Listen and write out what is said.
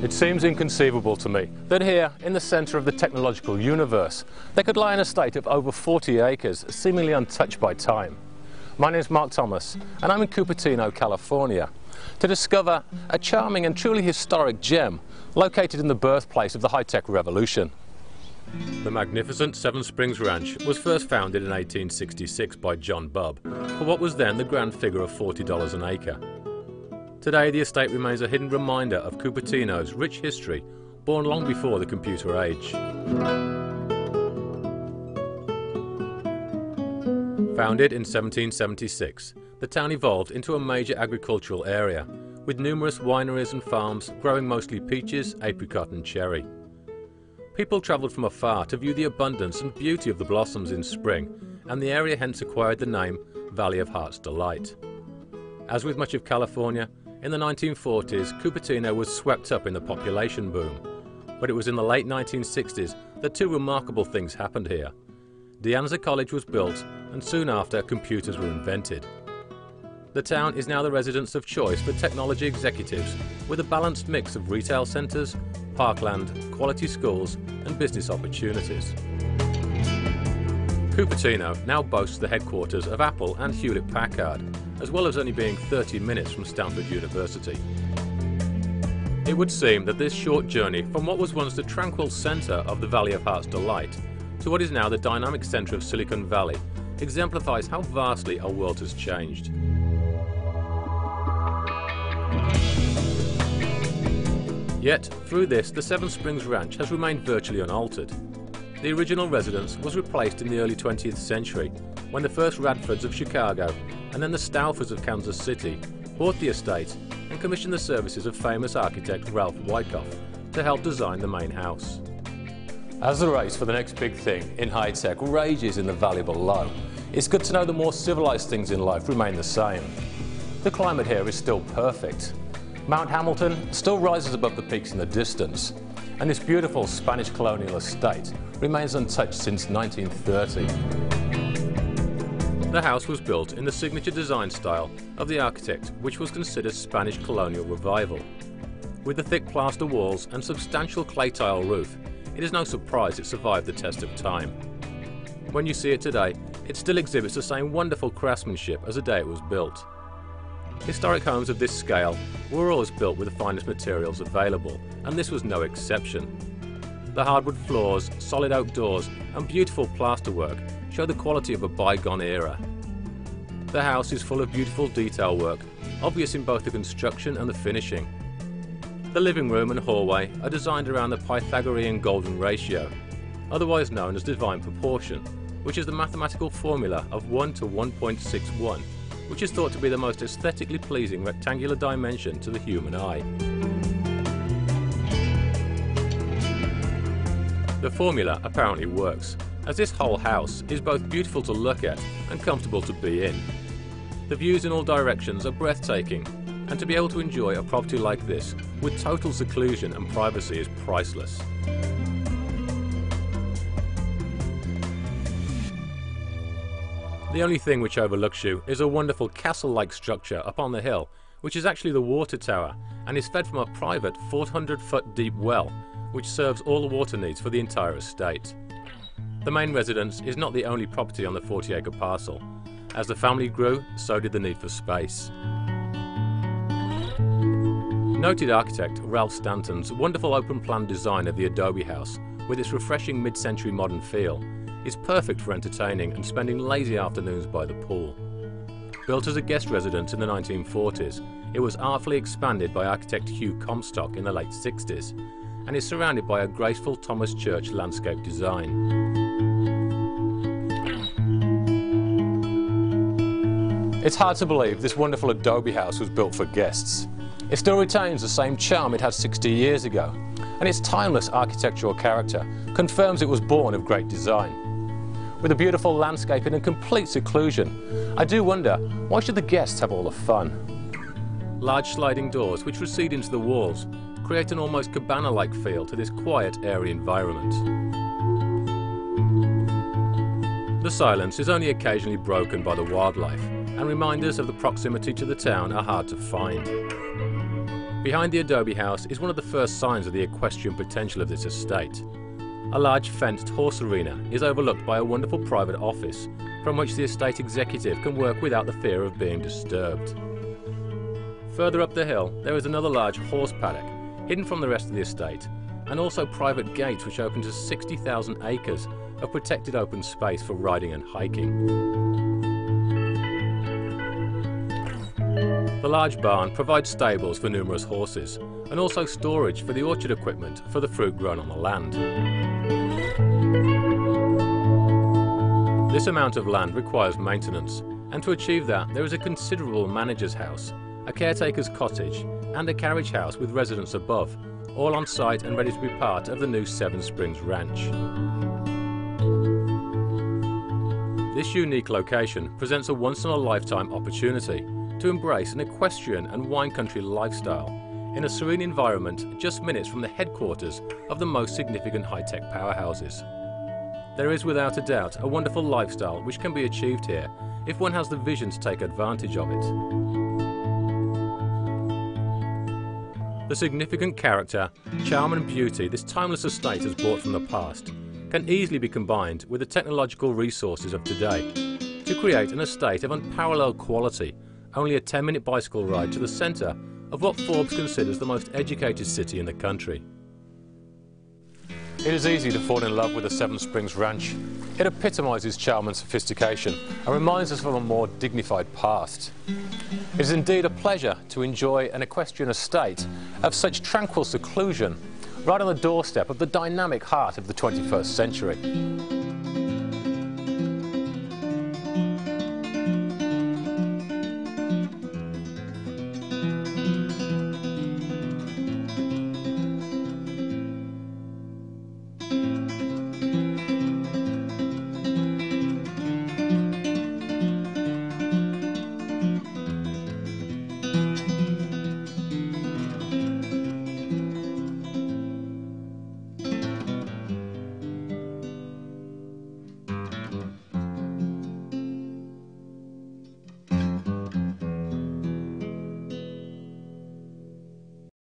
It seems inconceivable to me that here, in the centre of the technological universe, there could lie an estate of over 40 acres, seemingly untouched by time. My name is Mark Thomas, and I'm in Cupertino, California, to discover a charming and truly historic gem located in the birthplace of the high-tech revolution. The magnificent Seven Springs Ranch was first founded in 1866 by John Bubb for what was then the grand figure of $40 an acre. Today, the estate remains a hidden reminder of Cupertino's rich history, born long before the computer age. Founded in 1776, the town evolved into a major agricultural area, with numerous wineries and farms growing mostly peaches, apricot and cherry. People travelled from afar to view the abundance and beauty of the blossoms in spring, and the area hence acquired the name Valley of Heart's Delight. As with much of California, in the 1940s, Cupertino was swept up in the population boom. But it was in the late 1960s that two remarkable things happened here. De Anza College was built, and soon after, computers were invented. The town is now the residence of choice for technology executives, with a balanced mix of retail centres, parkland, quality schools and business opportunities. Cupertino now boasts the headquarters of Apple and Hewlett-Packard, as well as only being 30 minutes from Stanford University. It would seem that this short journey from what was once the tranquil centre of the Valley of Heart's Delight to what is now the dynamic centre of Silicon Valley exemplifies how vastly our world has changed. Yet, through this, the Seven Springs Ranch has remained virtually unaltered. The original residence was replaced in the early 20th century when the first Radfords of Chicago and then the Staufers of Kansas City bought the estate and commissioned the services of famous architect Ralph Wyckoff to help design the main house. As the race for the next big thing in high-tech rages in the valley below, it's good to know the more civilized things in life remain the same. The climate here is still perfect. Mount Hamilton still rises above the peaks in the distance, and this beautiful Spanish colonial estate remains untouched since 1930. The house was built in the signature design style of the architect, which was considered Spanish colonial revival. With the thick plaster walls and substantial clay tile roof, it is no surprise it survived the test of time. When you see it today, it still exhibits the same wonderful craftsmanship as the day it was built. Historic homes of this scale were always built with the finest materials available, and this was no exception. The hardwood floors, solid oak doors and beautiful plasterwork show the quality of a bygone era. The house is full of beautiful detail work, obvious in both the construction and the finishing. The living room and hallway are designed around the Pythagorean golden ratio, otherwise known as divine proportion, which is the mathematical formula of 1 to 1.61, which is thought to be the most aesthetically pleasing rectangular dimension to the human eye. The formula apparently works, as this whole house is both beautiful to look at and comfortable to be in. The views in all directions are breathtaking, and to be able to enjoy a property like this with total seclusion and privacy is priceless. The only thing which overlooks you is a wonderful castle-like structure up on the hill, which is actually the water tower and is fed from a private 400-foot deep well, which serves all the water needs for the entire estate. The main residence is not the only property on the 40-acre parcel. As the family grew, so did the need for space. Noted architect Ralph Stanton's wonderful open-plan design of the adobe house, with its refreshing mid-century modern feel, is perfect for entertaining and spending lazy afternoons by the pool. Built as a guest residence in the 1940s, it was artfully expanded by architect Hugh Comstock in the late 60s, and is surrounded by a graceful Thomas Church landscape design. It's hard to believe this wonderful adobe house was built for guests. It still retains the same charm it had 60 years ago, and its timeless architectural character confirms it was born of great design. With a beautiful landscape and in complete seclusion, I do wonder, why should the guests have all the fun? Large sliding doors which recede into the walls create an almost cabana-like feel to this quiet, airy environment. The silence is only occasionally broken by the wildlife, and reminders of the proximity to the town are hard to find. Behind the adobe house is one of the first signs of the equestrian potential of this estate. A large fenced horse arena is overlooked by a wonderful private office from which the estate executive can work without the fear of being disturbed. Further up the hill there is another large horse paddock, hidden from the rest of the estate, and also private gates which open to 60,000 acres of protected open space for riding and hiking. The large barn provides stables for numerous horses and also storage for the orchard equipment for the fruit grown on the land. This amount of land requires maintenance, and to achieve that there is a considerable manager's house, a caretaker's cottage and a carriage house with residents above, all on site and ready to be part of the new Seven Springs Ranch. This unique location presents a once-in-a-lifetime opportunity to embrace an equestrian and wine country lifestyle in a serene environment just minutes from the headquarters of the most significant high-tech powerhouses. There is without a doubt a wonderful lifestyle which can be achieved here if one has the vision to take advantage of it. The significant character, charm and beauty this timeless estate has brought from the past can easily be combined with the technological resources of today to create an estate of unparalleled quality, only a 10-minute bicycle ride to the centre of what Forbes considers the most educated city in the country. It is easy to fall in love with the Seven Springs Ranch. It epitomises charm and sophistication and reminds us of a more dignified past. It is indeed a pleasure to enjoy an equestrian estate of such tranquil seclusion right on the doorstep of the dynamic heart of the 21st century.